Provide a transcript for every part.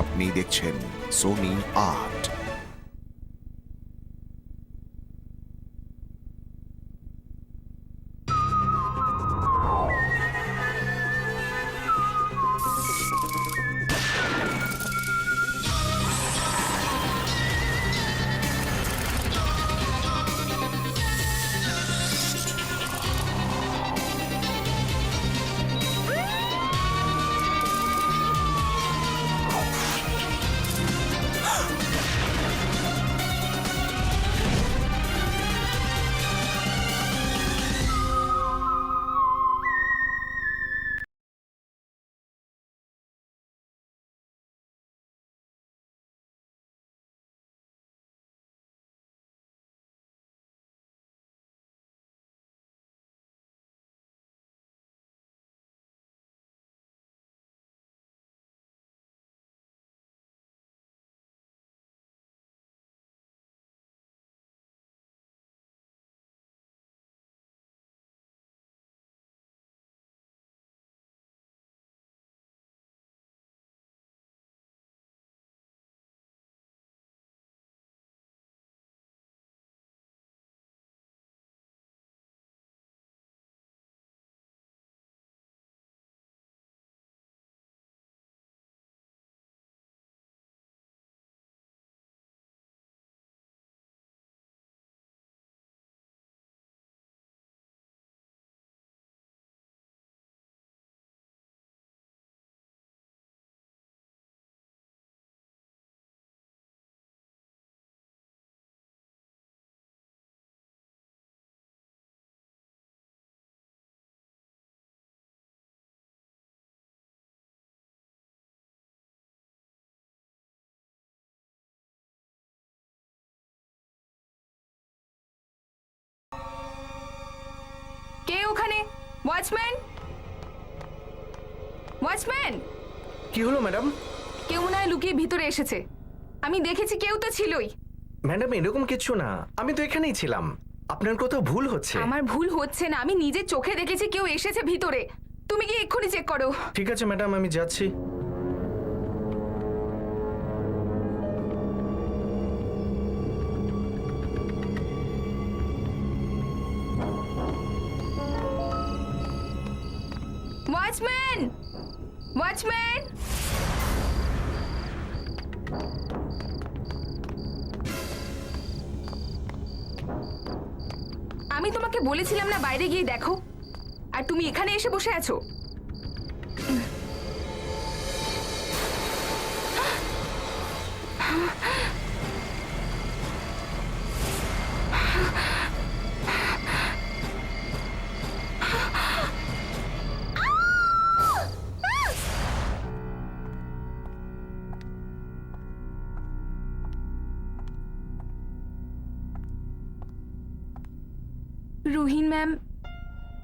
আপনি দেখছেন সোনি 8। কে ওখানে? Watchman, watchman! কি হলো ম্যাডাম? কেউ মনে হয় লুকিয়ে ভিতরে এসেছে। আমি দেখেছি, কেউ তো ছিলই। ম্যাডাম এরকম কিছু না, আমি তো এখানেই ছিলাম। আপনার কোথাও ভুল হচ্ছে। আমার ভুল হচ্ছে না, আমি নিজের চোখে দেখেছি কেউ এসেছে ভিতরে। তুমি কি এক্ষুনি চেক করো? ঠিক আছে ম্যাডাম, আমি যাচ্ছি। Watchman, watchman! আমি তোমাকে বলেছিলাম না বাইরে গিয়ে দেখো, আর তুমি এখানে এসে বসে আছো। রুহিন ম্যাম,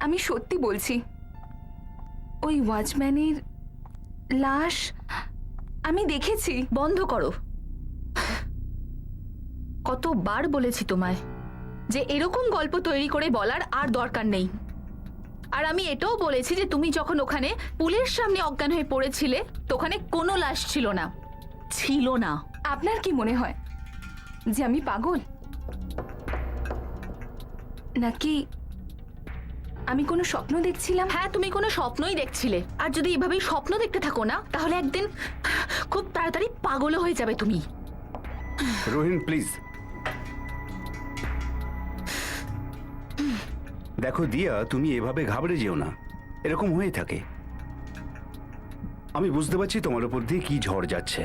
আমি সত্যি বলছি, ওই ওয়াচম্যানের লাশ আমি দেখেছি। বন্ধ করো। কতবার বলেছি তোমায় যে এরকম গল্প তৈরি করে বলার আর দরকার নেই। আর আমি এটাও বলেছি যে তুমি যখন ওখানে পুলের সামনে অজ্ঞান হয়ে পড়েছিলে তো ওখানে কোনো লাশ ছিল না। ছিল না। আপনার কি মনে হয় যে আমি পাগল, নাকি আমি কোনো স্বপ্ন দেখছিলাম? হ্যাঁ, তুমি কোনো স্বপ্নই দেখছিলে। আর যদি এভাবেই স্বপ্ন দেখতে থাকো না তাহলে একদিন খুব তাড়াতাড়ি পাগল হয়ে যাবে তুমি। রোহিন প্লিজ, দেখো দিয়া, তুমি এভাবে ঘাবড়ে যেও না, এরকম হয়ে থাকে। আমি বুঝতে পারছি তোমার উপর দিয়ে কি ঝড় যাচ্ছে।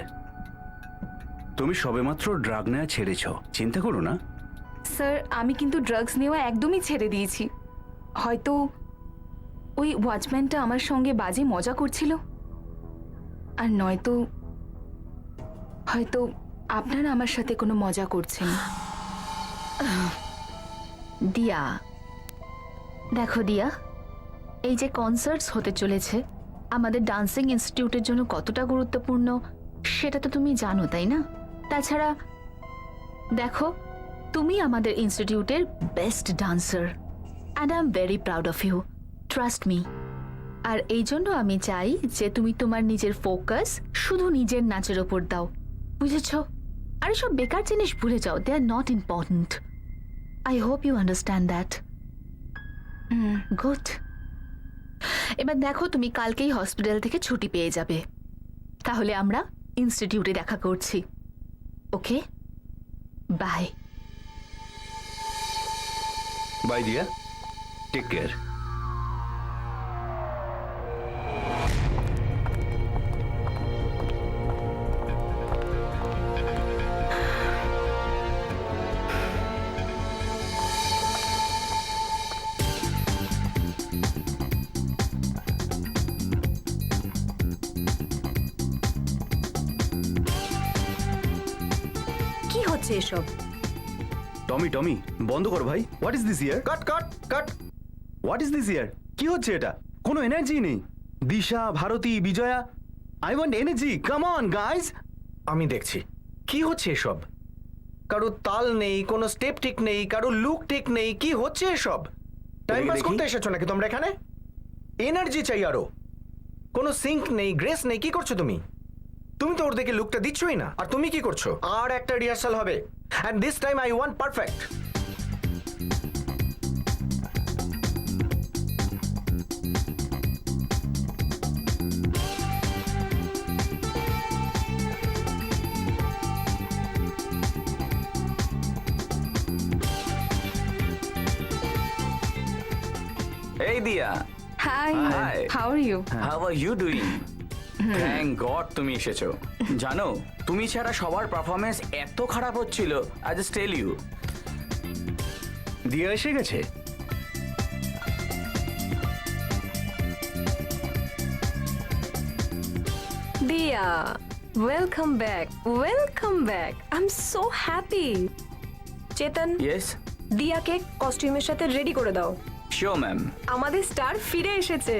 তুমি সবেমাত্র ড্রাগ নেওয়া ছেড়েছ, চিন্তা করো না। স্যার, আমি কিন্তু ড্রাগস নেওয়া একদমই ছেড়ে দিয়েছি। হয়তো ওই ওয়াচম্যানটা আমার সঙ্গে বাজে মজা করছিল, আর নয়তো হয়তো আপনারা আমার সাথে কোনো মজা করছেন। দিয়া, দেখো দিয়া, এই যে কনসার্টস হতে চলেছে আমাদের ডান্সিং ইনস্টিটিউটের জন্য কতটা গুরুত্বপূর্ণ সেটা তো তুমি জানো, তাই না? তাছাড়া দেখো, তুমি আমাদের ইনস্টিটিউটের best dancer and I am very proud of you, trust me. আর এই জন্য আমি চাই যে তুমি তোমার নিজের ফোকাস শুধু নিজের নাচের ওপর দাও, বুঝেছো? আর সব বেকার জিনিস ভুলে যাও, they are not important. I hope you understand that. Good. এবার দেখো, তুমি কালকেই হসপিটাল থেকে ছুটি পেয়ে যাবে, তাহলে আমরা ইনস্টিটিউটে দেখা করছি। Okay, bye. Bye Diya, take care. কি হচ্ছে এসব? টমি টমি বন্ধ কর ভাই। হোয়াট ইজ দিস ইয়ার? Cut cut cut. What is this ইয়ার? কি হচ্ছে এটা? কোনো এনার্জি নেই। Disha, Bharati, Bijoya, I want energy. Come on guys. আমি দেখছি কি হচ্ছে এসব। কারো তাল নেই, কোনো স্টেপ ঠিক নেই, কারো লুক ঠিক নেই। কি হচ্ছে এসব? টাইম পাস দেখি। করতে এসেছো নাকি তোমরা এখানে? এনার্জি চাই আরো। কোনো সিঙ্ক নেই, গ্রেস নেই। কি করছো তুমি? তুমি তো ওর দিকে লুকটা দিচ্ছই না। আর তুমি কি করছো? আর একটা রিহার্সাল হবে, and this time I want perfect. Hey Dia, hi, Hi. How are you? how are you doing? Thank God তুমি এসেছো। জানো, তুমি ছাড়া সবার পারফরমেন্স এত খারাপ হচ্ছিল। I just tell you. দিয়া এসে গেছে। Dia, welcome back. Welcome back. I'm so happy. Chetan, Yes, দিয়াকে কস্টিউমের সাথে রেডি করে দাও। sure ma'am. আমাদের স্টার ফিরে এসেছে।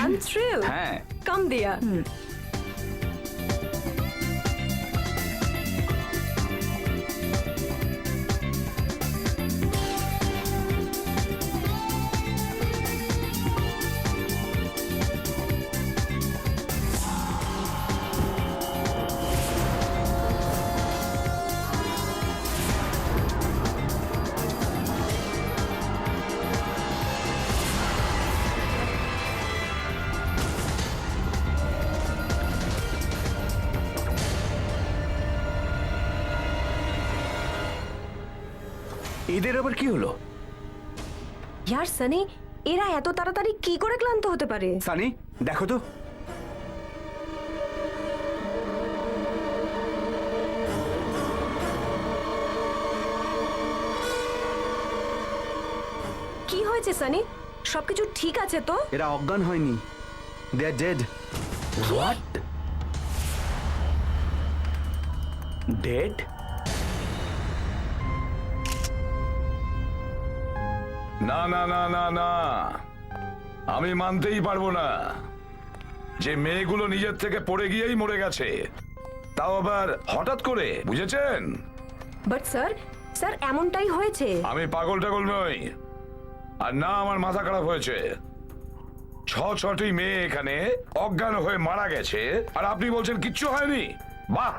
I'm thrilled. হ্যাঁ, কাম দিয়া। এদের আবার কি হলো? ইয়ার সানি, এরা এত তাড়াতাড়ি কি করে ক্লান্ত হতে পারে? সানি, দেখো তো। কি হয়েছে সানি? সবকিছু ঠিক আছে তো? এরা অজ্ঞান হয়নি। দে আর ডেড। what? Dead? না না না না না, আমি মানতেই পারবো না যে মেয়েগুলো নিজের থেকে পড়ে গিয়েই মরে গেছে, তাও আবার হঠাৎ করে, বুঝেছেন? বাট স্যার, স্যার এমনটাই হয়েছে। আমি পাগল টাগল নই, আর না আমার মাথা খারাপ হয়েছে। ছটি মেয়ে এখানে অজ্ঞান হয়ে মারা গেছে, আর আপনি বলছেন কিচ্ছু হয়নি? বাহ!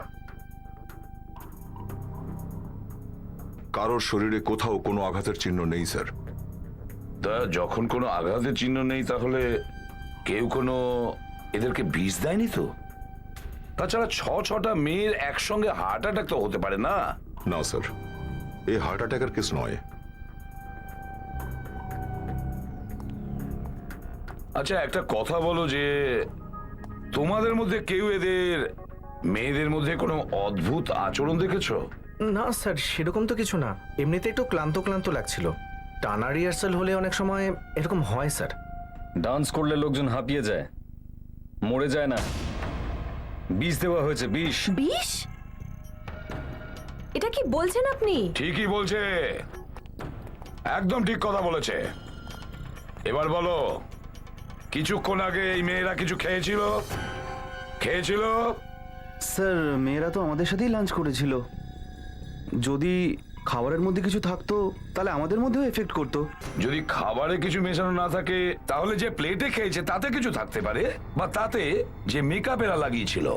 কারোর শরীরে কোথাও কোনো আঘাতের চিহ্ন নেই স্যার। তা যখন কোনো আঘাতের চিহ্ন নেই, তাহলে কেউ কোনো এদেরকে বিষ দেয়নি তো? তাছাড়া ছটা মেয়ের একসঙ্গে হার্ট অ্যাটাক তো হতে পারে না। না স্যার, এই হার্ট অ্যাটাকের কেস নয়। আচ্ছা, একটা কথা বলো, যে তোমাদের মধ্যে কেউ এদের মেয়েদের মধ্যে কোনো অদ্ভুত আচরণ দেখেছো? না স্যার, সেরকম তো কিছু না। এমনিতে একটু ক্লান্ত ক্লান্ত লাগছিল। টানা রিহার্সাল হলে অনেক সময় এরকম হয় স্যার। ডান্স করলে লোকজন হাঁপিয়ে যায়, মরে যায় না। বিষ দেওয়া হয়েছে, বিষ। বিষ? এটা কি বলছেন আপনি? ঠিকই বলছে, একদম ঠিক কথা বলেছে। এবার বলো, কিছুক্ষণ আগে এই মেয়েরা কিছু খেয়েছিল? স্যার, মেয়েরা তো আমাদের সাথেই লাঞ্চ করেছিল। যদি খাবারের মধ্যে কিছু থাকতো তাহলে আমাদের মধ্যেও এফেক্ট করতো। যদি খাবারে কিছু মেশানো না থাকে তাহলে যে প্লেটে খেয়েছে তাতে কিছু থাকতে পারে, বা তাতে যে মেকআপেরা লাগিয়েছিল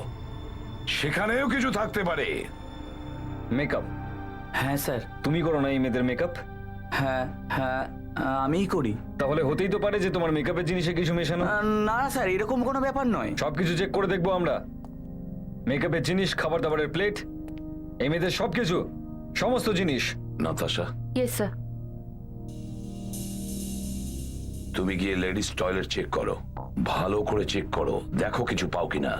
সেখানেও কিছু থাকতে পারে। মেকআপ হ্যাঁ স্যার। তুমি করো না এই মেয়েদের মেকআপ? হ্যাঁ হ্যাঁ, আমিই করি। তাহলে হতেই তো পারে যে তোমার মেকআপের জিনিসে কিছু মেশানো। না না স্যার, এরকম কোনো ব্যাপার নয়। সবকিছু চেক করে দেখবো আমরা। মেকআপের জিনিস, খাবার দাবারের প্লেট, এই মেয়েদের সবকিছু, সমস্ত জিনিস। Natasha, yes sir. তুমি গিয়ে লেডিস টয়লেট চেক করো, ভালো করে চেক করো, দেখো কিছু পাও কিনা।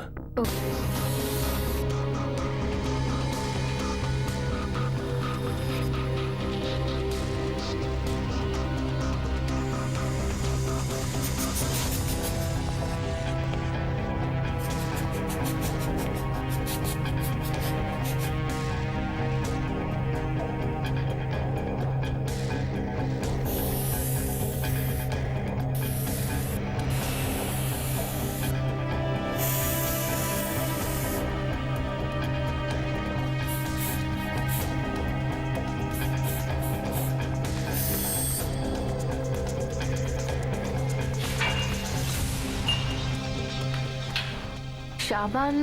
সাবান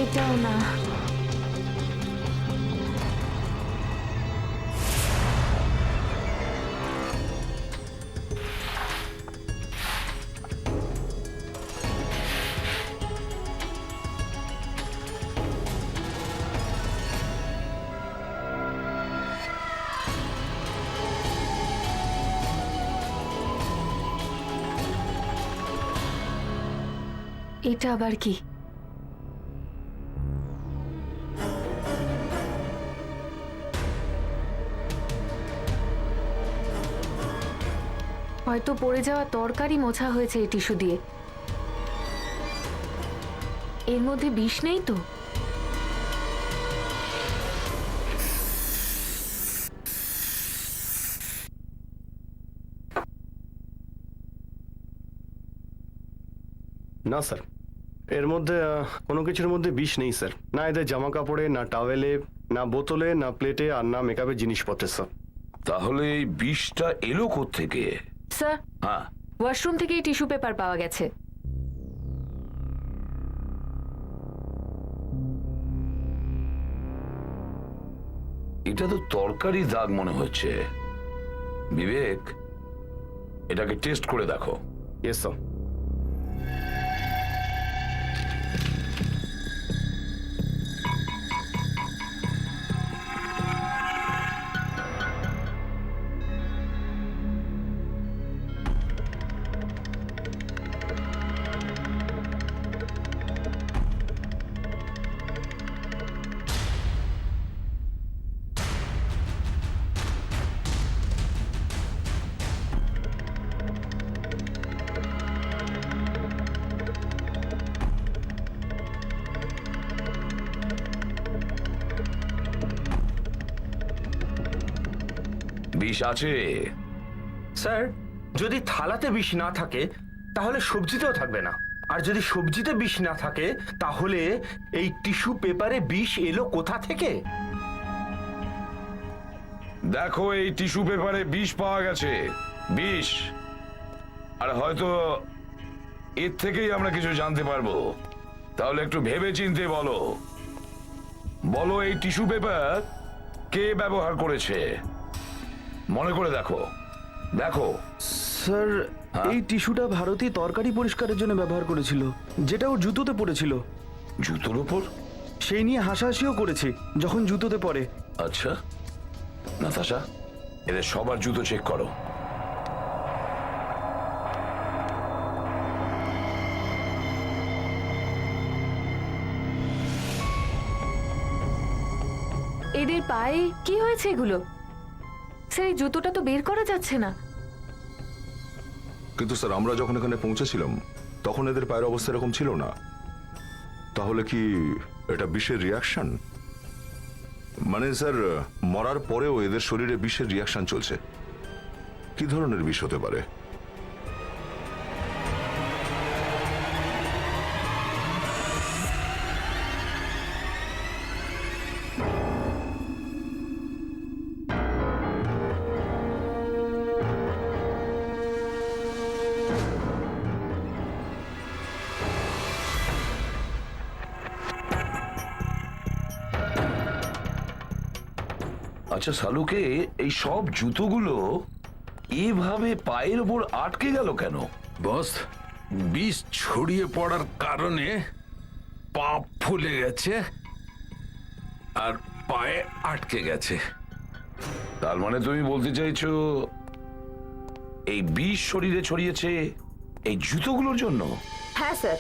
এটাও না। এটা আবার কি? হয়তো পড়ে যাওয়া তরকারি মোছা হয়েছে এই টিস্যু দিয়ে। এর মধ্যে বিষ নেই তো? না স্যার, এর মধ্যে কোনো কিছুর মধ্যে বিষ নেই স্যার। না এদের জামা কাপড়ে, না টাওয়েলে, না বোতলে, না প্লেটে, আর না মেকআপের জিনিসপত্রে স্যার। তাহলে এই বিষটা এলো কোত্থেকে? স্যার, হ্যাঁ, ওয়াশরুম থেকে টিস্যু পেপার পাওয়া গেছে। এটা তো তরকারি দাগ মনে হচ্ছে। বিবেক, এটাকে টেস্ট করে দেখো। Yes sir. বিষ আছে। স্যার, যদি থালাতে বিষ না থাকে তাহলে সবজিতেও থাকবে না, আর যদি সবজিতে বিষ না থাকে তাহলে এই টিস্যু পেপারে বিষ এলো কোথা থেকে? দেখো, এই টিস্যু পেপারে বিষ পাওয়া গেছে। বিষ, আর হয়তো এর থেকেই আমরা কিছু জানতে পারবো। তাহলে একটু ভেবে চিন্তে বলো। বলো, এই টিস্যু পেপার কে ব্যবহার করেছে? মনে করে দেখো, দেখো। স্যার, এই টিস্যুটা ভারতী তরকারি পরিষ্কারের জন্য ব্যবহার করেছিল, যেটা ওর জুতোতে পড়েছিল। জুতোর উপর? সেই নিয়ে হাসাহাসিও করেছে যখন জুতোতে পড়ে। আচ্ছা, নাতাশা, এদের সবার জুতো চেক করো। এদের পায়ে কি হয়েছে এগুলো? স্যার, এই জুতোটা তো বের করা যাচ্ছে না। কিন্তু স্যার, আমরা যখন এখানে পৌঁছেছিলাম তখন এদের পায়ের অবস্থা এরকম ছিল না। তাহলে কি এটা বিষের রিয়াকশন? মানে স্যার, মরার পরেও এদের শরীরে বিষের রিয়াকশন চলছে। কি ধরনের বিষ হতে পারে? আচ্ছা সালুকে এই সব জুতোগুলো এভাবে পায়ের উপর আটকে গেল কেন? বস, বিষ ছড়িয়ে পড়ার কারণে পা ফুলে গেছে আর পায়ে আটকে গেছে। তার মানে তুমি বলতে চাইছো এই বিষ শরীরে ছড়িয়েছে এই জুতোগুলোর জন্য? হ্যাঁ স্যার,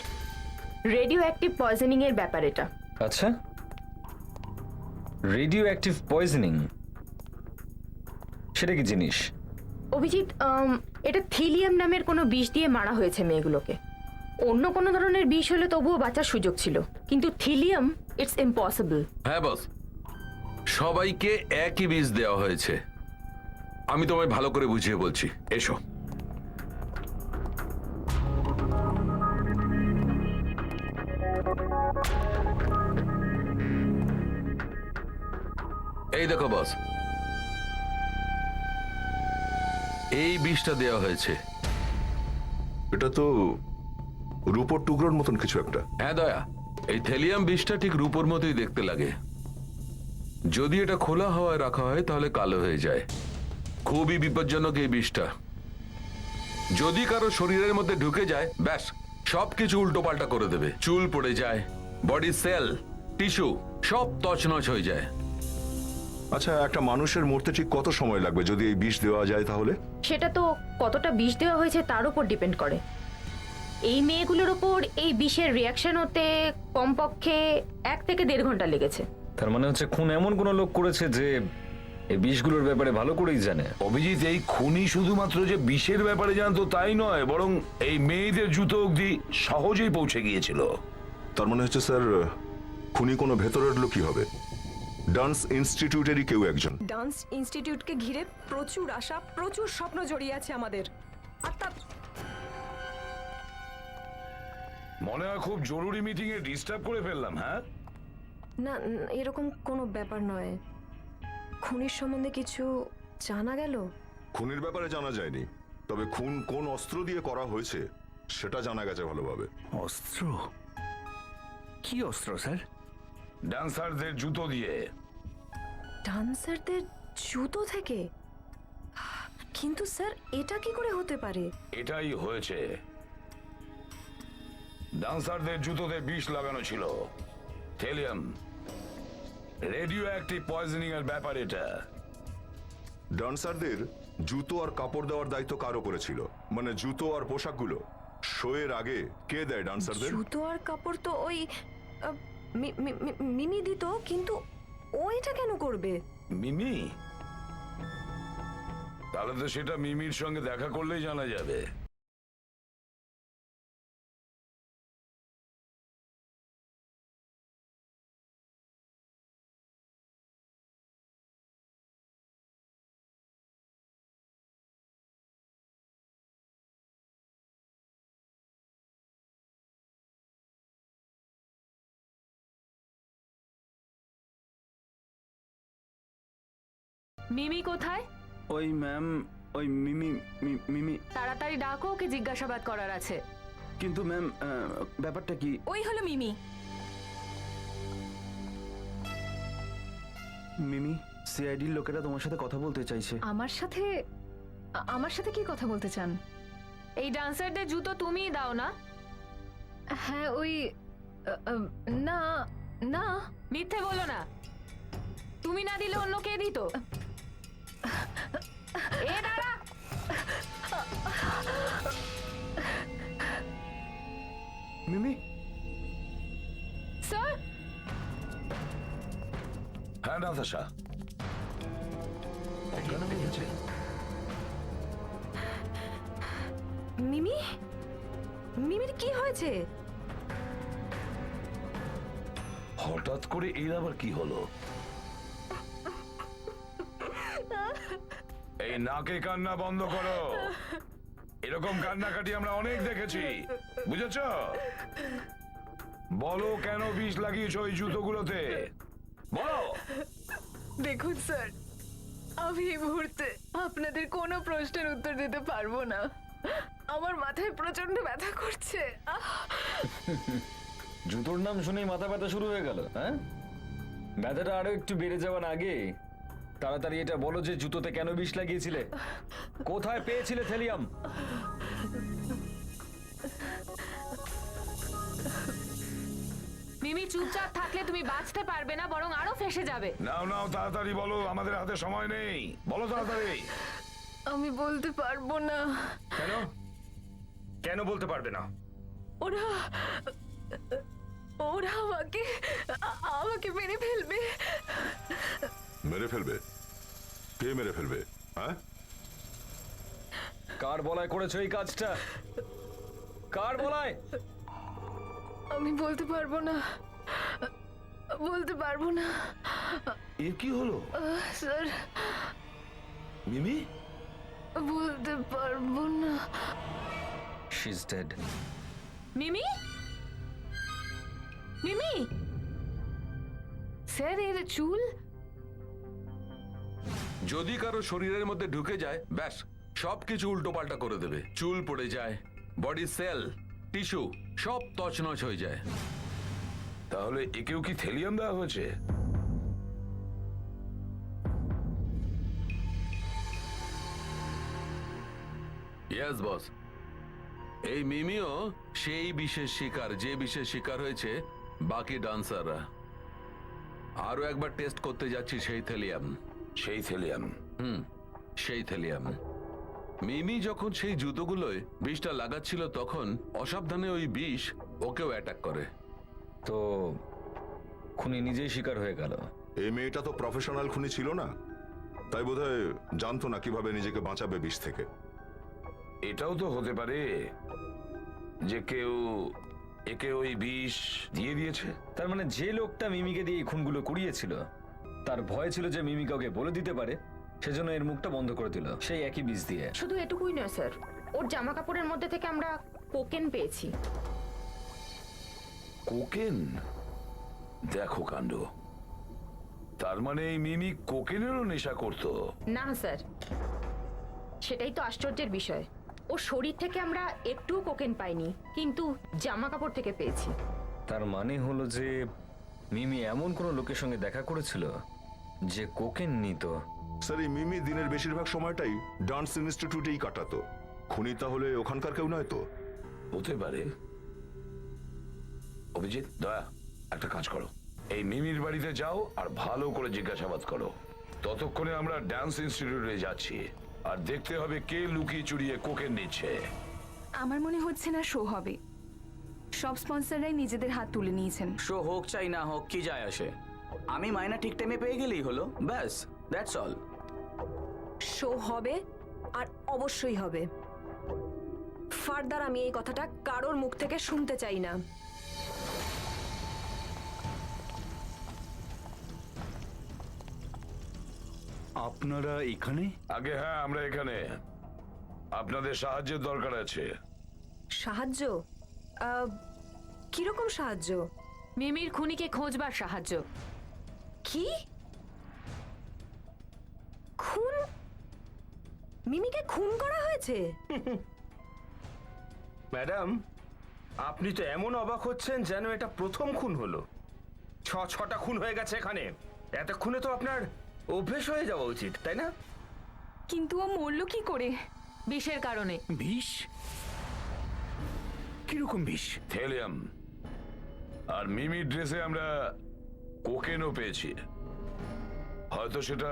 রেডিও অ্যাক্টিভ পয়জনিং এর ব্যাপার এটা। আচ্ছা, রেডিও অ্যাক্টিভ পয়জনিং সেটা কি জিনিস? অভিজিৎ, এটা থিলিয়াম নামের কোনো বিষ দিয়ে মারা হয়েছে মেয়েগুলোকে। অন্য কোনো ধরনের বিষ হলে তবুও বাঁচার সুযোগ ছিল, কিন্তু থিলিয়াম ইটস ইম্পসিবল। হ্যাঁ বস, সবাইকে একই বিষ দেওয়া হয়েছে। আমি তোমায় ভালো করে বুঝিয়ে বলছি, এসো। এই দেখো বস, এই বিষটা দেওয়া হয়েছে। এটা তো রূপোর টুকরোর মতন কিছু একটা। হ্যাঁ দয়া, এই থেলিয়াম বিষটা ঠিক রূপোর মতোই দেখতে লাগে। যদি এটা খোলা হাওয়ায় রাখা হয় তাহলে কালো হয়ে যায়। খুবই বিপজ্জনক এই বিষটা। যদি কারো শরীরের মধ্যে ঢুকে যায়, ব্যাস সবকিছু উল্টো পাল্টা করে দেবে। চুল পড়ে যায়, বডি সেল, টিস্যু সব তছনছ হয়ে যায়। আচ্ছা, একটা মানুষের মরতে ঠিক কত সময় লাগবে যদি এই বিষ দেওয়া যায় তাহলে? সেটা তো কতটা বিষ দেওয়া হয়েছে তার উপর ডিপেন্ড করে। এই মেয়েগুলোর ওপর এই বিষের রিয়াকশন হতে কমপক্ষে 1 থেকে 1.5 ঘন্টা লেগেছে। তার মানে হচ্ছে খুন এমন কোন লোক করেছে যে এই বিষগুলোর ব্যাপারে ভালো করেই জানে। অভিজিৎ, এই খুনি শুধুমাত্র যে বিষের ব্যাপারে জানতো তাই নয়, বরং এই মেয়েদের জুতো অবধি সহজেই পৌঁছে গিয়েছিল। তার মানে হচ্ছে স্যার, খুনি কোনো ভেতরের লোকই হবে, ডান্স ইনস্টিটিউটেরই কেউ একজন। ডান্স ইনস্টিটিউটকে ঘিরে প্রচুর আশা, প্রচুর স্বপ্ন জড়িয়ে আছে আমাদের। আর তা মনে হয় খুব জরুরি মিটিং এ ডিস্টার্ব করে ফেললাম। হ্যাঁ না, এরকম কোনো ব্যাপার নয়। খুনির সম্বন্ধে কিছু জানা গেল? খুনের ব্যাপারে জানা যায়নি, তবে খুন কোন অস্ত্র দিয়ে করা হয়েছে সেটা জানা গেছে ভালোভাবে। অস্ত্র? কি অস্ত্র স্যার? ডান্সারদের জুতো দিয়ে। ডান্সারদের জুতো থেকে? কিন্তু স্যার, এটা কি করে হতে পারে? এটাই হয়েছে। ডান্সারদের জুতোতে বিষ লাগানো ছিল, থেলিয়াম, রেডিও অ্যাক্টিভ পয়জনিং এর ব্যাপার এটা। ডান্সারদের জুতো আর কাপড় দেওয়ার দায়িত্ব কার উপরে ছিল? মানে জুতো আর পোশাকগুলো শোয়ের আগে কে দেয় ডান্সারদের? জুতো আর কাপড় তো ওই মিমি দিত, কিন্তু ও এটা কেন করবে? মিমি? তাহলে তো সেটা মিমির সঙ্গে দেখা করলেই জানা যাবে। মিমি কোথায়? ওই ম্যাম, ওই মিমি মিমি। তাড়াতাড়ি ডাকো, ওকে জিজ্ঞাসাবাদ করার আছে। কিন্তু ম্যাম, ব্যাপারটা কি? ওই হলো মিমি। মিমি, সিআইডির লোকেরা তোমার সাথে কথা বলতে চাইছে। আমার সাথে কি কথা বলতে চান? এই ডান্সারদের জুতো তুমিই দাও না? হ্যাঁ, ওই না না, মিথ্যে বলো না। তুমি না দিলে অন্য কে দিত? এ দাঁড়া। মিমি? স্যার? হ্যাঁ নাতাশা, মিমি? মিমির কি হয়েছে? হঠাৎ করে এর আবার কি হলো? এই নাকে কান্না বন্ধ করো। এরকম কান্নাকাটি আমরা অনেক দেখেছি, বুঝেছ? বলো কেন বিষ লাগিয়েছো ওই জুতোগুলোতে, বলো। দেখুন স্যার, আমি এই মুহূর্তে আপনাদের কোনো প্রশ্নের উত্তর দিতে পারবো না। আমার মাথায় প্রচন্ড ব্যথা করছে। জুতোর নাম শুনেই মাথা ব্যথা শুরু হয়ে গেল? হ্যাঁ, ব্যথাটা আরো একটু বেড়ে যাওয়ার আগে তাড়াতাড়ি এটা বলো যে জুতোতে কেন বিষ লাগিয়েছিলে, কোথায় পেয়েছিলে থেলিয়াম? মিমি, চুপচাপ থাকলে তুমি বাঁচতে পারবে না, বরং আরো ফেঁসে যাবে। নাও নাও তাড়াতাড়ি বলো, আমাদের হাতে সময় নেই, বলো তাড়াতাড়ি। আমি বলতে পারবো না। কেন কেন বলতে পারবে না? ওরা ওরা আমাকে আমাকে মেরে ফেলবে। মেরে ফেলবে? কে মেরে ফেলবে? হ্যাঁ, কার বলায় করেছো এই কাজটা? কার বলায়? আমি বলতে পারবো না, বলতে পারবো না। এ কি হলো স্যার, মিমি? বলতে পারবো না। She is dead. Mimi, Mimi, sir এর চুল। যদি কারো শরীরের মধ্যে ঢুকে যায় ব্যাস সবকিছু উল্টো পাল্টা করে দেবে। চুল পড়ে যায়, বডি সেল, টিস্যু সব তছনছ হয়ে যায়। তাহলে একেও কি থেলিয়াম দেওয়া হয়েছে? ইয়েস বস, এই মিমিও সেই বিশেষ শিকার যে বিশেষ শিকার হয়েছে বাকি ডান্সাররা। আরো একবার টেস্ট করতে যাচ্ছি সেই থেলিয়াম। সেই থেলিয়াম? সেই থেলিয়াম। মিমি যখন সেই জুতোগুলোয় বিষটা লাগাচ্ছিল তখন অসাবধানে ওই বিষ ওকেও অ্যাটাক করে। তো খুনি নিজেই শিকার হয়ে গেল। এই মেয়েটা তো প্রফেশনাল খুনি ছিল না, তাই বোধহয় জানতো না কিভাবে নিজেকে বাঁচাবে বিষ থেকে। এটাও তো হতে পারে যে কেউ একে ওই বিষ দিয়ে দিয়েছে। তার মানে যে লোকটা মিমিকে দিয়ে এই খুনগুলো করিয়েছিল তার ভয় ছিল যে মিমি কাউকে বলে দিতে পারে, সেজন্য এর মুখটা বন্ধ করে দিল সেই একই বিষ দিয়ে। শুধু এটুকুই নয় স্যার, ওর জামা কাপড়ের মধ্যে থেকে আমরা কোকেন পেয়েছি। কোকেন? দেখো কাণ্ড, তার মানে এই মিমি কোকেনেরও নেশা করতো? না স্যার, সেটাই তো আশ্চর্যের বিষয়। ওর শরীর থেকে আমরা একটুও কোকেন পাইনি, কিন্তু জামা কাপড় থেকে পেয়েছি। তার মানে হলো যে মিমি এমন কোন লোকের সঙ্গে দেখা করেছিল যে কোকেন নিত। স্যার, এই মিমি দিনের বেশিরভাগ সময়টাই ডান্স ইনস্টিটিউটেই কাটাতো। খুনি তাহলে ওখানকার কেউ নয় তো? হতে পারে। অভিজিৎ, দয়া একটা কাজ করো, এই মিমির বাড়িতে যাও আর ভালো করে জিজ্ঞাসাবাদ করো। ততক্ষণে আমরা ডান্স ইনস্টিটিউটে যাচ্ছি, আর দেখতে হবে কে লুকিয়ে চুরিয়ে কোকেন নিচ্ছে। আমার মনে হচ্ছে না শো হবে। সব স্পন্সররাই নিজেদের হাত তুলে নিয়েছেন। শো হোক চাই না হোক কি যায় আসে, আমি মাইনা ঠিক টাইমে পেয়ে গেলেই হলো, ব্যাস, দ্যাটস অল। শো হবে, আর অবশ্যই হবে। ফার্দার আমি এই কথাটা কারোর মুখ থেকে শুনতে চাই না। আপনারা এখানে? আগে হ্যাঁ, আমরা এখানে। আপনাদের সাহায্যের দরকার আছে। সাহায্য? কিরকম সাহায্য? মিমির খুনিকে খোঁজবার সাহায্য। কি? খুন? মিমিকে খুন করা হয়েছে? ম্যাডাম, আপনি তো এমন অবাক হচ্ছেন যেন এটা প্রথম খুন হলো। ছটা খুন হয়ে গেছে এখানে। এতক্ষণে তো আপনার অভ্যেস হয়ে যাওয়া উচিত, তাই না? কিন্তু ও মরল কি করে? বিষের কারণে। বিষ? কিরকম বিষ? থেলিয়াম। আর মিমির ড্রেসে আমরা কোকেনও পেয়েছি। হয়তো সেটা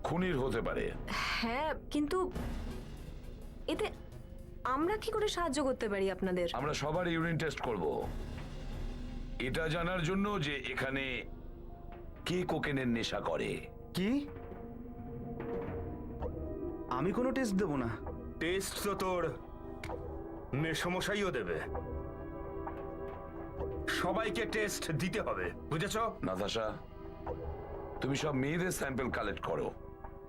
খুনির হতে পারে। হ্যাঁ, কিন্তু এতে আমরা কি করে সাহায্য করতে পারি আপনাদের? আমরা সবার ইউরিন টেস্ট করব, এটা জানার জন্য যে এখানে কে কোকেনের নেশা করে। কি? আমি কোনো টেস্ট দেব না। টেস্ট তো তোর মেসমশাইও দেবে। সবাইকে টেস্ট দিতে হবে, বুঝেছ? নাতাশা, তুমি সব মেয়েদের স্যাম্পল কালেক্ট করো।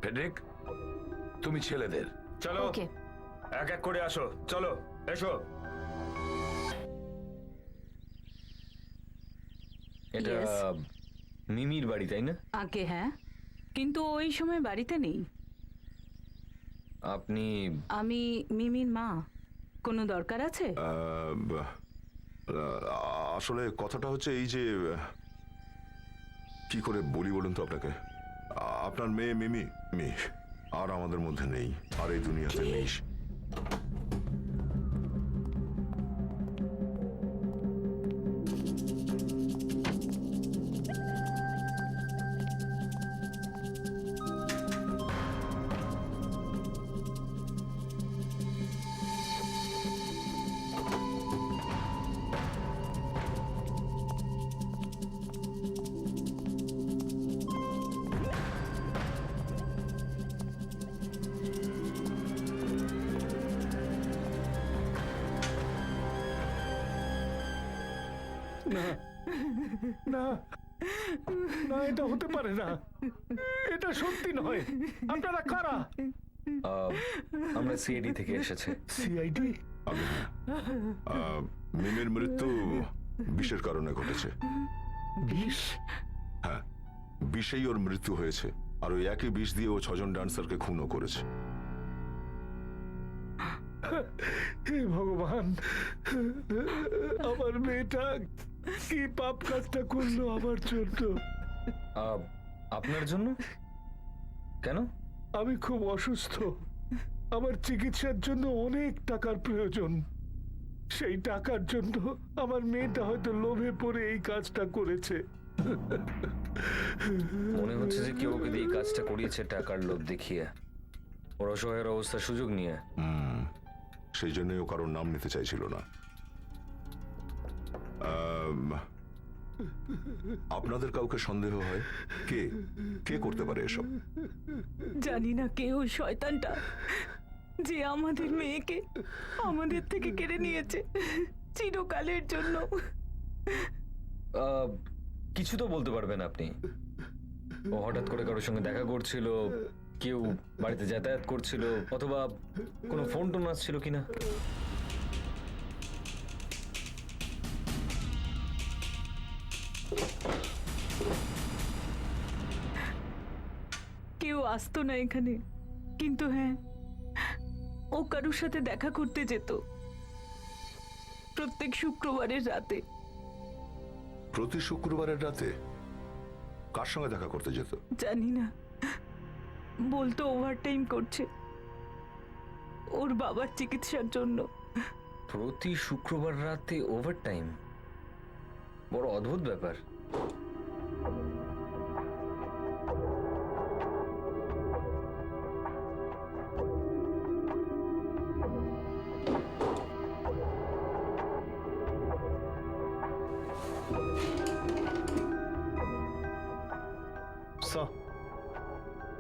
ফেডরিক, তুমি ছেলেদের। চলো, ওকে। এক এক করে আসো। চলো, এসো। এটা মিমির বাড়ি, তাই না? আগে হ্যাঁ, কিন্তু ওই সময় বাড়িতে নেই। আপনি? আমি মিমির মা। কোনো দরকার আছে? আসলে কথাটা হচ্ছে এই যে, কি করে বলি বলুন তো আপনাকে। আপনার মেয়ে মিমি আর আমাদের মধ্যে নেই, আর এই দুনিয়াতে নেই। না না না, এটা হতে পারে না, এটা সত্যি নয়। আপনারা কারা? আমরা সিআইডি থেকে এসেছি। সিআইডি? মিমির মৃত্যু বিষের কারণে ঘটেছে। বিষ? হ্যাঁ, বিষেই ওর মৃত্যু হয়েছে, আর ওই একই বিষ দিয়ে ও 6 জন ডান্সারকে খুনও করেছে। হে ভগবান, আমার মেয়েটা কি পাপ কাজটা করলো আমার জন্য? আপনার জন্য? কেন? আমি খুব অসুস্থ, আমার চিকিৎসার জন্য অনেক টাকার প্রয়োজন। সেই টাকার জন্য আমার মেয়েটা হয়তো লোভে পড়ে এই কাজটা করেছে। মনে হচ্ছে যে কেউ ওকে দিয়ে এই কাজটা করিয়েছে টাকার লোভ দেখিয়ে, ওর অসহায়ের অবস্থার সুযোগ নিয়ে। সেই জন্যই ও কারোর নাম নিতে চাইছিল না। আপনাদের কাউকে সন্দেহ হয়? কে কে করতে পারে এসব? জানি না কে ওই শয়তানটা যে আমাদের মেয়েকে আমাদের থেকে কেড়ে নিয়েছে চিরকালের জন্য। কিছু তো বলতে পারবেন আপনি? ও হঠাৎ করে কারোর সঙ্গে দেখা করছিল, কেউ বাড়িতে যাতায়াত করছিল, অথবা কোনো ফোন টোন আসছিল কিনা? কেউ আসতো না এখানে, কিন্তু হ্যাঁ, ও কারোর সাথে দেখা করতে যেত প্রত্যেক শুক্রবারের রাতে। প্রতি শুক্রবারের রাতে? কার সঙ্গে দেখা করতে যেত? জানি না, বলতো ওভারটাইম করছে ওর বাবার চিকিৎসার জন্য। প্রতি শুক্রবার রাতে ওভারটাইম? বড় অদ্ভুত ব্যাপার।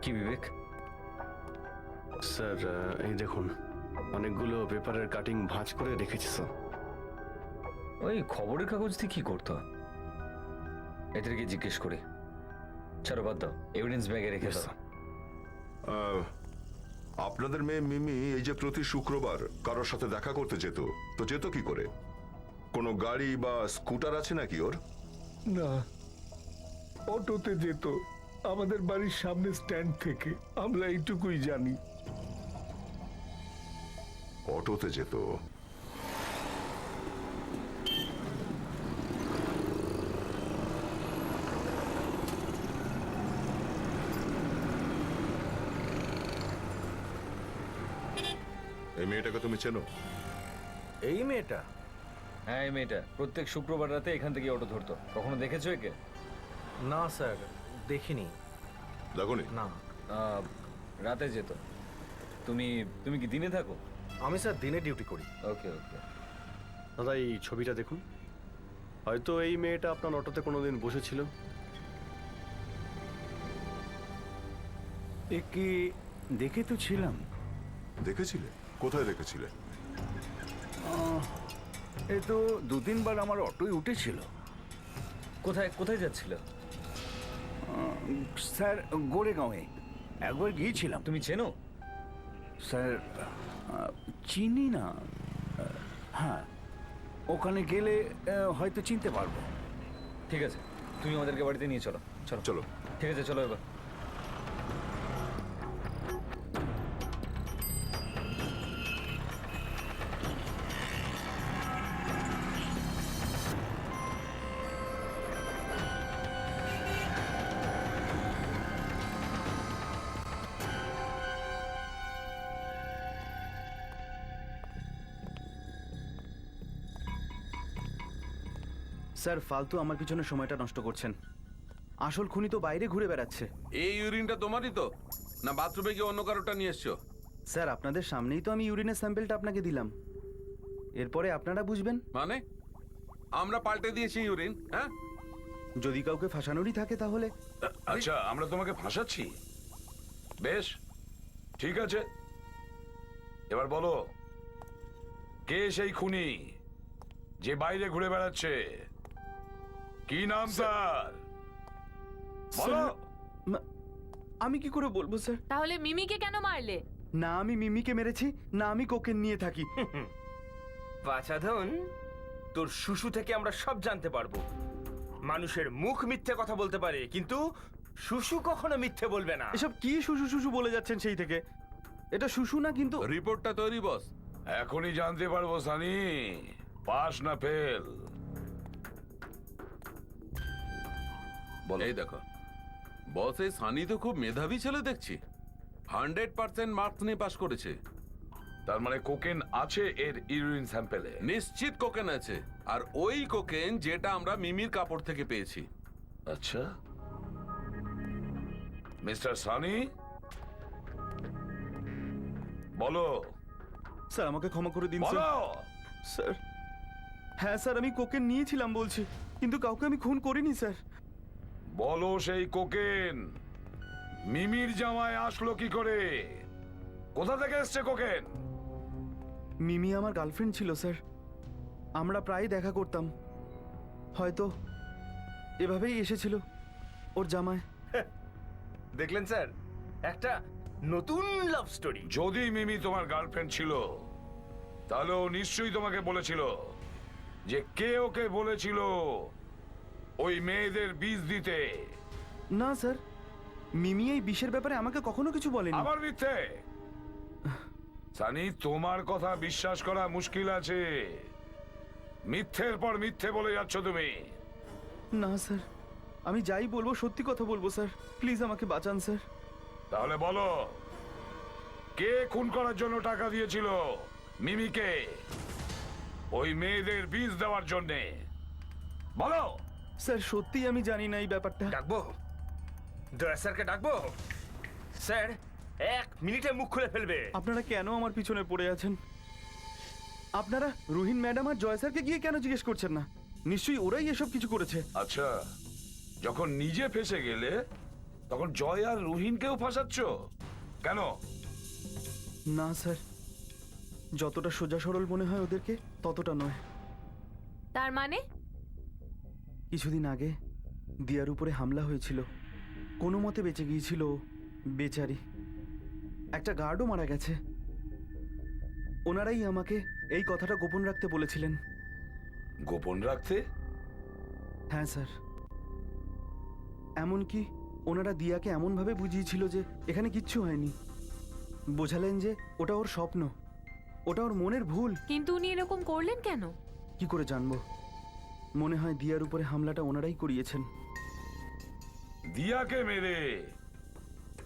কি বিবেক? স্যার, এই দেখুন, অনেকগুলো পেপারের কাটিং ভাঁজ করে রেখেছি স্যার। ওই খবরের কাগজ দিয়ে কি করতো? এদেরকে জিজ্ঞেস করি। ছাড়ো, বাদ দাও, এভিডেন্স ব্যাগে রেখে দাও। আপনাদের মেয়ে মিমি এই যে প্রতি শুক্রবার কারোর সাথে দেখা করতে যেত, তো যেত কি করে? কোনো গাড়ি বা স্কুটার আছে নাকি ওর? না, অটোতে যেত আমাদের বাড়ির সামনে স্ট্যান্ড থেকে, আমরা এইটুকুই জানি। অটোতে যেত? এই মেয়েটাকে তুমি চেনো? এই মেয়েটা? হ্যাঁ, এই মেয়েটা প্রত্যেক শুক্রবার রাতে এখান থেকে অটো ধরতো। কখনো দেখেছো একে? না স্যার, দেখিনি। দেখোনি? না। রাতে যেত। তুমি তুমি কি দিনে থাকো? আমি স্যার দিনে ডিউটি করি। ওকে ওকে। দাদা, এই ছবিটা দেখুন, হয়তো এই মেয়েটা আপনার অটোতে কোনোদিন বসেছিল। একে দেখে তো ছিলাম। দেখেছিলে? কোথায় দেখেছিলে? এ তো 2-3 বার আমার অটোয় উঠেছিল। কোথায় কোথায় যাচ্ছিল? স্যার, গোরেগাঁওয়ে একবার গিয়েছিলাম। তুমি চেনো? স্যার, চিনি না। হ্যাঁ, ওখানে গেলে হয়তো চিনতে পারবো। ঠিক আছে, তুমি আমাদেরকে বাড়িতে নিয়ে চলো। চলো চলো। ঠিক আছে, চলো এবার। স্যার ফালতু আমার পিছনে সময়টা নষ্ট করছেন। আসল খুনি তো বাইরে ঘুরে বেড়াচ্ছে। এই ইউরিনটা তোমারই তো, না বাথরুমে গিয়ে অন্য কারোটা নিয়ে এসছো? স্যার আপনাদের সামনেই তো আমি ইউরিনের স্যাম্পেলটা আপনাকে দিলাম, এরপরে আপনারা বুঝবেন। মানে আমরা পাল্টে দিয়েছি ইউরিন? হ্যাঁ, যদি কাউকে ফাঁসানোরই থাকে তাহলে। আচ্ছা, আমরা তোমাকে ফাঁসাচ্ছি? বেশ, ঠিক আছে। এবার বলো, কে সেই খুনি যে বাইরে ঘুরে বেড়াচ্ছে? কি নাম তার? বলো। আমি কি করে বলবো স্যার? তাহলে মিমিকে কেন মারলে? না আমি মিমিকে মেরেছি, না আমি কোকেন নিয়ে থাকি। বাছাধন, তোর শুশু থেকে আমরা সব জানতে পারবো। মানুষের মুখ মিথ্যে কথা বলতে পারে, কিন্তু শুশু কখনো মিথ্যে বলবে না। এসব কি শুশু শুশু বলে যাচ্ছেন সেই থেকে? এটা শুশু না কিন্তু। রিপোর্টটা তৈরি বস। এখনই জানতে পারবো সানি, পাস না ফেল। এই দেখো বস, এই সানি তো খুব মেধাবী ছেলে দেখছি। 100% মার্কস নিয়ে পাশ করেছে। তার মানে কোকেন আছে এর ইউরিন স্যাম্পেলে? নিশ্চিত কোকেন আছে, আর ওই কোকেন যেটা আমরা মিমির কাপড় থেকে পেয়েছি। আচ্ছা, মিস্টার সানি, বলো। স্যার আমাকে ক্ষমা করে দিন বলো। স্যার। হ্যাঁ স্যার, আমি কোকেন নিয়েছিলাম বলছি, কিন্তু কাউকে আমি খুন করিনি স্যার। বলো, সেই কোকেন মিমির জামায় আসলো কি করে? কোথা থেকে এসছে কোকেন? মিমি আমার গার্লফ্রেন্ড ছিল স্যার, আমরা প্রায় দেখা করতাম, হয়তো এভাবেই এসেছিল ওর জামায়। দেখলেন স্যার, একটা নতুন লাভ স্টোরি। যদি মিমি তোমার গার্লফ্রেন্ড ছিল, তাহলে ও নিশ্চয়ই তোমাকে বলেছিল যে কে ওকে বলেছিল ওই মেয়েদের বীজ দিতে। না স্যার, মিমি এই বিষের ব্যাপারে আমাকে কখনো কিছু বলেনি। আবার মিথ্যে? সানি, তোমার কথা বিশ্বাস করা মুশকিল আছে। মিথ্যের পর মিথ্যে বলে যাচ্ছ তুমি। না স্যার, আমি যাই বলবো সত্যি কথা বলবো স্যার, প্লিজ আমাকে বাঁচান স্যার। তাহলে বলো, কে খুন করার জন্য টাকা দিয়েছিল মিমিকে ওই মেয়েদের বীজ দেওয়ার জন্যে? বলো। স্যার সত্যি আমি জানি না এই ব্যাপারটা। ডাকবো দয়া স্যারকে, ডাকবো? স্যার 1 মিনিটে মুখ খুলে ফেলবে। আপনারা কেন আমার পিছনে পড়ে আছেন? আপনারা রুহিন ম্যাডাম আর জয় স্যারকে গিয়ে কেন জিজ্ঞেস করছেন না? নিশ্চয়ই ওরাই এসব কিছু করেছে। আচ্ছা, যখন নিজে ফেসে গেলে তখন জয় আর রুহিনকেও ফাঁসাচ্ছ কেন? না স্যার, যতটা সোজা সরল মনে হয় ওদেরকে ততটা নয়। তার মানে? কিছুদিন আগে দিয়ার উপরে হামলা হয়েছিল, কোনো মতে বেঁচে গিয়েছিল ও, বেচারি। একটা গার্ডও মারা গেছে। ওনারাই আমাকে এই কথাটা গোপন রাখতে বলেছিলেন। গোপন রাখতে? হ্যাঁ স্যার, এমনকি ওনারা দিয়াকে এমনভাবে বুঝিয়েছিল যে এখানে কিচ্ছু হয়নি। বোঝালেন যে ওটা ওর স্বপ্ন, ওটা ওর মনের ভুল। কিন্তু উনি এরকম করলেন কেন? কি করে জানবো? মনে হয় দিয়ার উপরে হামলাটা ওনারাই করিয়েছেন। দিয়াকে মেরে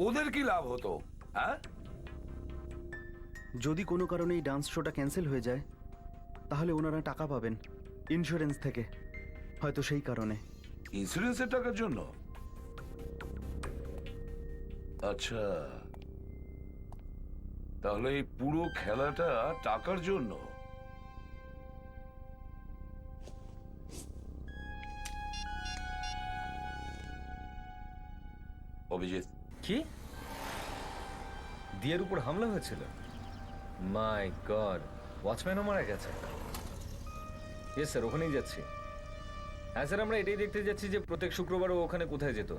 ওদের কি লাভ হতো? হ্যাঁ, যদি কোনো কারণে এই ডান্স শোটা ক্যান্সেল হয়ে যায়, তাহলে ওনারা টাকা পাবেন ইন্স্যুরেন্স থেকে, হয়তো সেই কারণে। ইন্স্যুরেন্সের টাকার জন্য? আচ্ছা, তাহলে এই পুরো খেলাটা টাকার জন্য? অভিজিৎ, কি দিয়ের উপর হামলা হয়েছিল? মাই গড, ওয়াচম্যানও মারা গেছে। ইয়েস স্যার, ওখানেই যাচ্ছি। হ্যাঁ স্যার, আমরা এটাই দেখতে যাচ্ছি যে প্রত্যেক শুক্রবার ও ওখানে কোথায় যেত।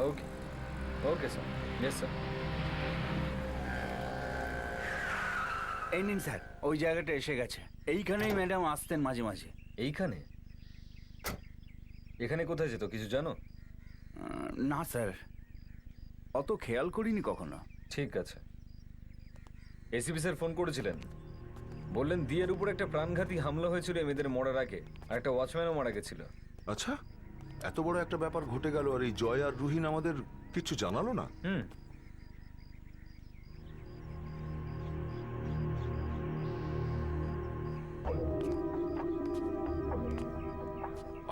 ওকে ওকে স্যার, ইয়েস স্যার। এই নিন স্যার, ওই জায়গাটা এসে গেছে। এইখানেই ম্যাডাম আসতেন মাঝে মাঝে। এইখানে? এখানে কোথায় যেত কিছু জানো? না স্যার, অত খেয়াল করিনি কখনো। ঠিক আছে। এসিপি স্যার ফোন করেছিলেন, বললেন দিয়ের উপর একটা প্রাণঘাতী হামলা হয়েছিল এদের মরার আগে, আর একটা ওয়াচম্যানও মারা গেছিল। আচ্ছা, এত বড় একটা ব্যাপার ঘটে গেল আর এই জয় আর রুহিন আমাদের কিছু জানালো না?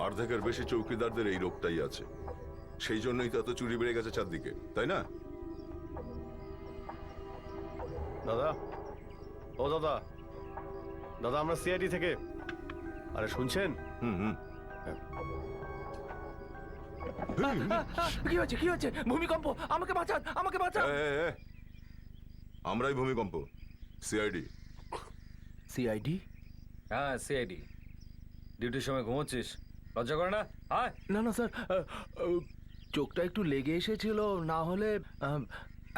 অর্ধেকের বেশি চৌকিদারদের এই রোগটাই আছে, সেই জন্যই তো এত চুরি বেড়ে গেছে চারদিকে, তাই না? দাদা, ও দাদা, দাদা আমরা সিআইডি থেকে। আরে শুনছেন? কি হচ্ছে, কি হচ্ছে? ভূমিকম্প! আমাকে বাঁচান, আমাকে বাঁচান! আমরাই ভূমিকম্প, সিআইডি। সিআইডি? হ্যাঁ সিআইডি। ডিউটির সময় ঘুমোচ্ছিস, লজ্জা করে না? আয়। না না স্যার, চোখটা একটু লেগে এসেছিল, না হলে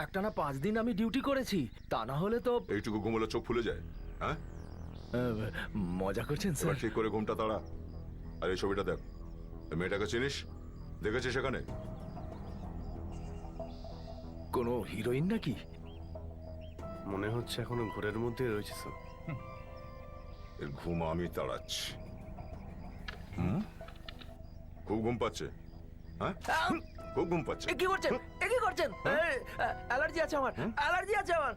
একটানা 5 দিন আমি ডিউটি করেছি, তা না হলে তো। এইটুকু ঘুমলে চোখ ফুলে যায়? হ্যাঁ, মজা করছেন এবার স্যার? ঠিক করে ঘুমটা তাড়া। আর এই ছবিটা দেখ, এই মেয়েটাকে চিনিস? দেখেছিস সেখানে? কোনো হিরোইন নাকি? মনে হচ্ছে এখনো ঘোরের মধ্যে রয়েছে স্যার। এর ঘুম আমি তাড়াচ্ছি। খুব ঘুম পাচ্ছে? হ্যাঁ, খুব ঘুম পাচ্ছে? কি করছেন, কি করছেন? অ্যালার্জি আছে আমার, অ্যালার্জি আছে আমার।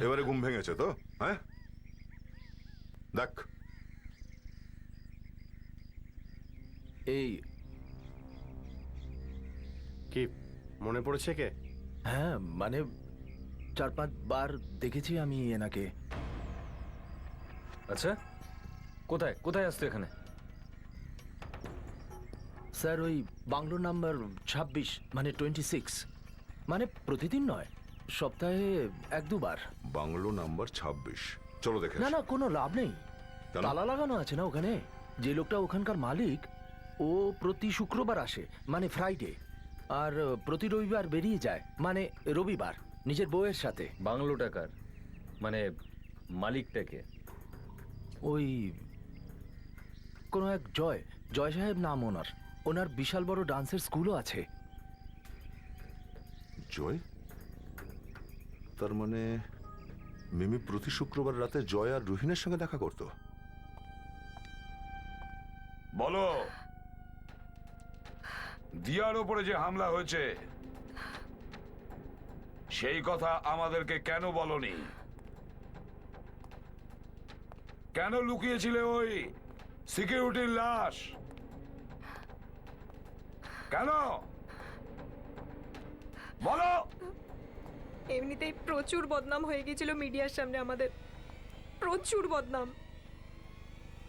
এবারে ঘুম ভেঙেছে তো? হ্যাঁ, দেখ এই কি মনে পড়েছে কে? হ্যাঁ, মানে 4-5 বার দেখেছি আমি এনাকে। আচ্ছা, কোথায় কোথায় আসতো এখানে? স্যার ওই বাংলো নাম্বার 26, মানে 26, মানে প্রতিদিন নয়, সপ্তাহে 1-2 বার। বাংলো নাম্বার 26, চলো দেখে না না, কোনো লাভ নেই, কেন? তালা লাগানো আছে না ওখানে। যে লোকটা ওখানকার মালিক, ও প্রতি শুক্রবার আসে, মানে ফ্রাইডে, আর প্রতি রবিবার বেরিয়ে যায়, মানে রবিবার, নিজের বউয়ের সাথে। বাংলো টাকার মানে মালিকটাকে? ওই কোনো এক জয় সাহেব নাম ওনার। ওনার বিশাল বড় ডান্সের স্কুলও আছে। জয়? তার মানে মিমি প্রতি শুক্রবার রাতে জয় আর রুহিনের সঙ্গে দেখা করতো? বলো, দিয়ার ওপরে যে হামলা হয়েছে সেই কথা আমাদেরকে কেন বলনি? কেন লুকিয়েছিলে ওই সিকিউরিটির লাশ? কেন বলো? এমনিতেই প্রচুর বদনাম হয়ে গিয়েছিল মিডিয়ার সামনে আমাদের, প্রচুর বদনাম।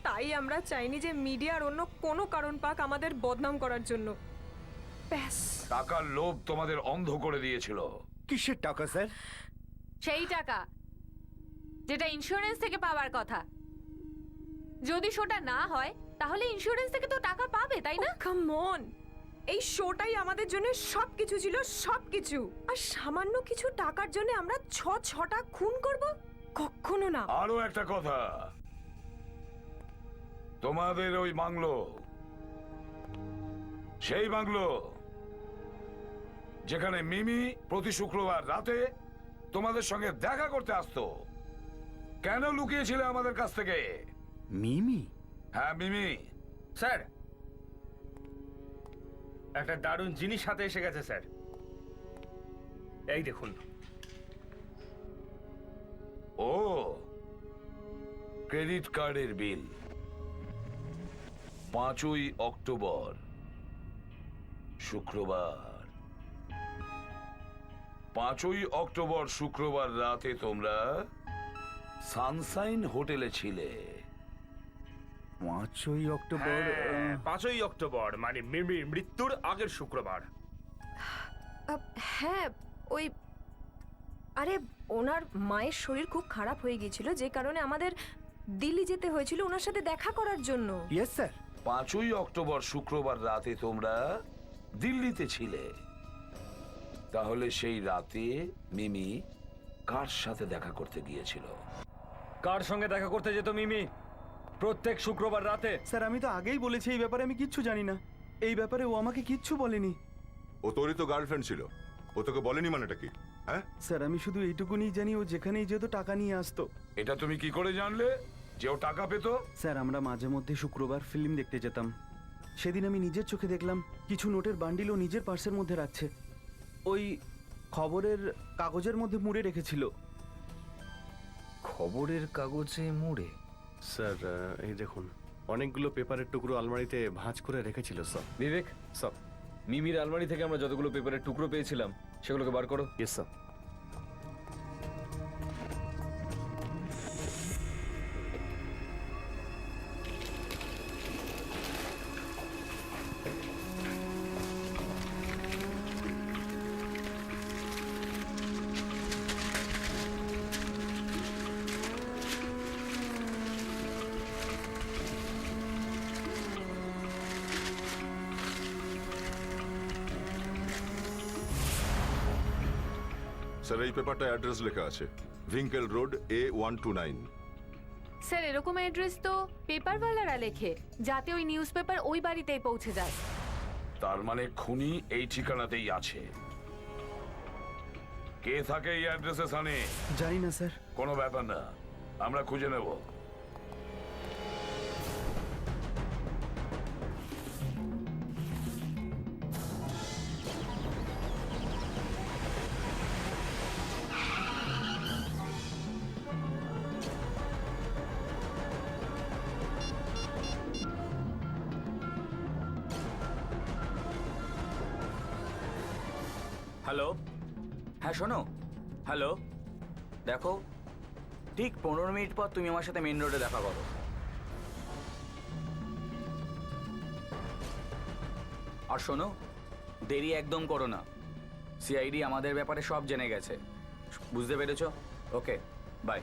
তাই আমরা চাইনি যে মিডিয়ার অন্য কোনো কারণ পাক আমাদের বদনাম করার জন্য। ব্যাস। টাকার লোভ তোমাদের অন্ধ করে দিয়েছিল। কিসের টাকা স্যার? সেই টাকা যেটা ইন্স্যুরেন্স থেকে পাওয়ার কথা। যদি শোটা না হয় তাহলে ইন্স্যুরেন্স থেকে তো টাকা পাবে, তাই না? কাম অন, এই শোটাই আমাদের জন্য সবকিছু ছিল, সবকিছু। আর সামান্য কিছু টাকার জন্য আমরা 6টা খুন করব? কখনো না। আরো একটা কথা, তোমাদের ওই বাংলো, সেই বাংলো যেখানে মিমি প্রতি শুক্রবার রাতে তোমাদের সঙ্গে দেখা করতে আসতো, কেন লুকিয়েছিলে আমাদের কাছ থেকে? মিমি? হ্যাঁ, মিমি। স্যার, একটা দারুণ জিনিস হাতে এসে গেছে স্যার, এই দেখুন। ও, ক্রেডিট কার্ডের বিল। 5ই অক্টোবর শুক্রবার, 5ই অক্টোবর শুক্রবার রাতে তোমরা সানশাইন হোটেলে ছিলে। 5ই অক্টোবর? 5ই অক্টোবর মানে মিমির মৃত্যুর আগের শুক্রবার। হ্যাঁ, ওই, আরে ওনার মায়ের শরীর খুব খারাপ হয়ে গিয়েছিল, যে কারণে আমাদের দিল্লি যেতে হয়েছিল ওনার সাথে দেখা করার জন্য। Yes sir. 5ই অক্টোবর শুক্রবার রাতে তোমরা দিল্লিতে ছিলে। তাহলে সেই রাতে মিমি কার সাথে দেখা করতে গিয়েছিল? কার সঙ্গে দেখা করতে যেত মিমি প্রত্যেক শুক্রবার রাতে? স্যার আমি তো আগেই বলেছি এই ব্যাপারে আমি কিচ্ছু জানি না। এই ব্যাপারে ও আমাকে কিচ্ছু বলেনি। ও তোরই তো গার্লফ্রেন্ড ছিল, ও তোকে বলেনি মানেটা কি? হ্যাঁ স্যার, আমি শুধু এইটুকুনি জানি ও যেখানেই যেত টাকা নিয়ে আসতো। এটা তুমি কি করে জানলে যে ও টাকা পেত? স্যার, আমরা মাঝে মধ্যে শুক্রবার ফিল্ম দেখতে যেতাম। সেদিন আমি নিজের চোখে দেখলাম কিছু নোটের বান্ডিল ও নিজের পার্সের মধ্যে রাখছে। ওই খবরের কাগজের মধ্যে মুড়ে রেখেছিল। খবরের কাগজে মুড়ে। স্যার এই দেখুন, অনেকগুলো পেপারের টুকরো আলমারিতে ভাঁজ করে রেখেছিল স্যার। বিবেক, স্যার। মিমির আলমারি থেকে আমরা যতগুলো পেপারের টুকরো পেয়েছিলাম সেগুলোকে বার করো। Yes sir. স্যার এই পেপারটা অ্যাড্রেস লেখা আছে, ভিঙ্কেল রোড A129। স্যার এরকম অ্যাড্রেস তো পেপারওয়ালারা লেখে, যাতে ওই নিউজ পেপার ওই বাড়িতেই পৌঁছে যায়। তার মানে খুনি এই ঠিকানাতেই আছে। কে থাকে এই অ্যাড্রেসে সানি? জানি না স্যার। কোনো ব্যাপার না, আমরা খুঁজে নেব। হ্যালো, হ্যাঁ শোনো, হ্যালো, দেখো ঠিক 15 মিনিট পর তুমি আমার সাথে মেন রোডে দেখা করো। আর শোনো, দেরি একদম করো না, সিআইডি আমাদের ব্যাপারে সব জেনে গেছে, বুঝতে পেরেছো? ওকে, বাই।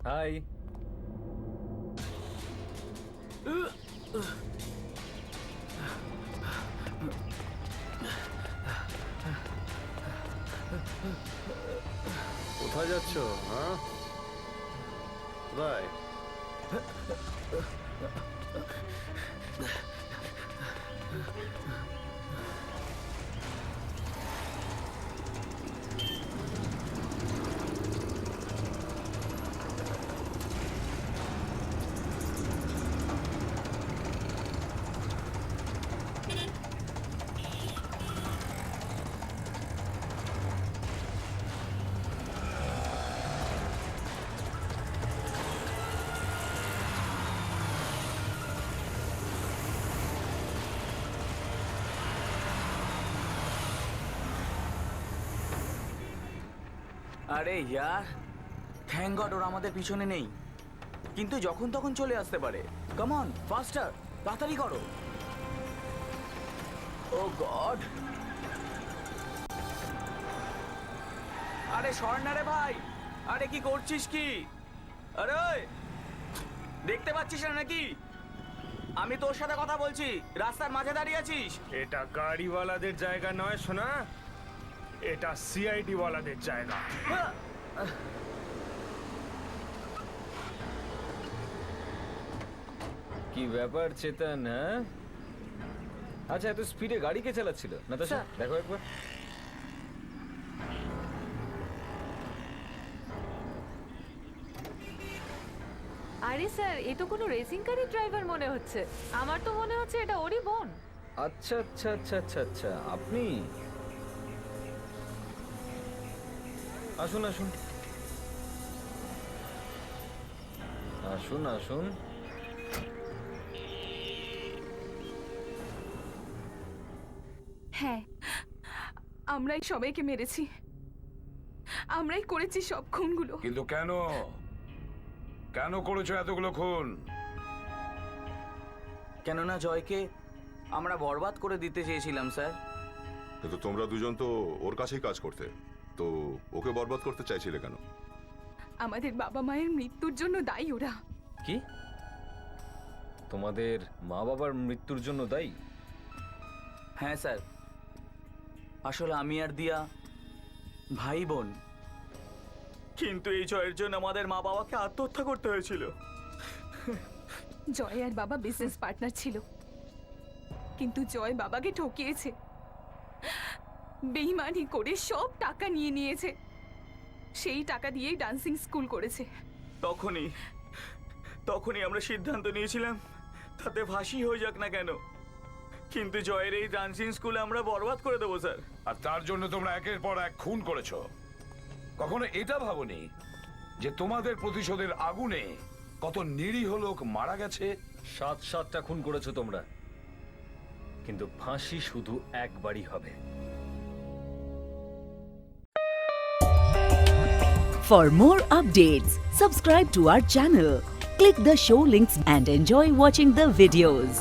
হাই। কোথায় যাচ্ছ? হ্যাঁ, কোথায়? আরে ইয়ার, থ্যাংক গড ওরা আমাদের পিছনে নেই, কিন্তু যখন তখন চলে আসতে পারে। কাম অন, ফাস্টার, তাড়াতাড়ি করো। ও গড, আরে সর না রে ভাই, আরে কি করছিস কি? আরে ওই, দেখতে পাচ্ছিস না নাকি আমি তোর সাথে কথা বলছি, রাস্তার মাঝে দাঁড়িয়ে আছিস? এটা গাড়িওয়ালাদের জায়গা নয় শোনা, এটা সিআইডি ওয়ালাদের জায়গা। কি ব্যাপার চেতন? হ্যাঁ, আচ্ছা এত স্পিডে গাড়ি কে চালাচ্ছিল? নাতাশা দেখো একবার। আরে স্যার, এ তো কোনো রেসিং গাড়ির ড্রাইভার মনে হচ্ছে। আমার তো মনে হচ্ছে এটা ওরই বোন। আচ্ছা আচ্ছা আচ্ছা আচ্ছা আচ্ছা, আপনি আসুন আসুন আসুন আসুন। হ্যাঁ, আমরাই সবাইকে মেরেছি, আমরাই করেছি সব খুনগুলো। কিন্তু কেন কেন করেছো এতগুলো খুন? কেননা জয়কে আমরা বরবাদ করে দিতে চেয়েছিলাম স্যার। কিন্তু তোমরা দুজন তো ওর কাছেই কাজ করতে, তো ওকে বরবাদ করতে চাইছিলে কেন? আমাদের বাবা মায়ের মৃত্যুর জন্য দায়ী ওরা। কি তোমাদের মা বাবার মৃত্যুর জন্য দায়ী? হ্যাঁ স্যার, আসলে আমি আর দিয়া ভাই বোন, কিন্তু এই জয়ের জন্য আমাদের মা বাবাকে আত্মহত্যা করতে হয়েছিল। জয় আর বাবা বিজনেস পার্টনার ছিল, কিন্তু জয় বাবাকে ঠকিয়েছে, বেইমানি করে সব টাকা নিয়ে নিয়েছে। সেই টাকা দিয়েই ডান্সিং স্কুল করেছে। তখনই আমরা সিদ্ধান্ত নিয়েছিলাম তাতে ফাঁসি হয়ে যাক না কেন, কিন্তু জয়ের এই ডান্সিং স্কুল আমরা বরবাদ করে দেবো স্যার। আর তার জন্য তোমরা একের পর এক খুন করেছো। কখনো এটা ভাবনি যে তোমাদের প্রতিশোধের আগুনে কত নিরীহ লোক মারা গেছে? 7টা খুন করেছো তোমরা, কিন্তু ফাঁসি শুধু একবারই হবে। For more updates, subscribe to our channel, click the show links and enjoy watching the videos.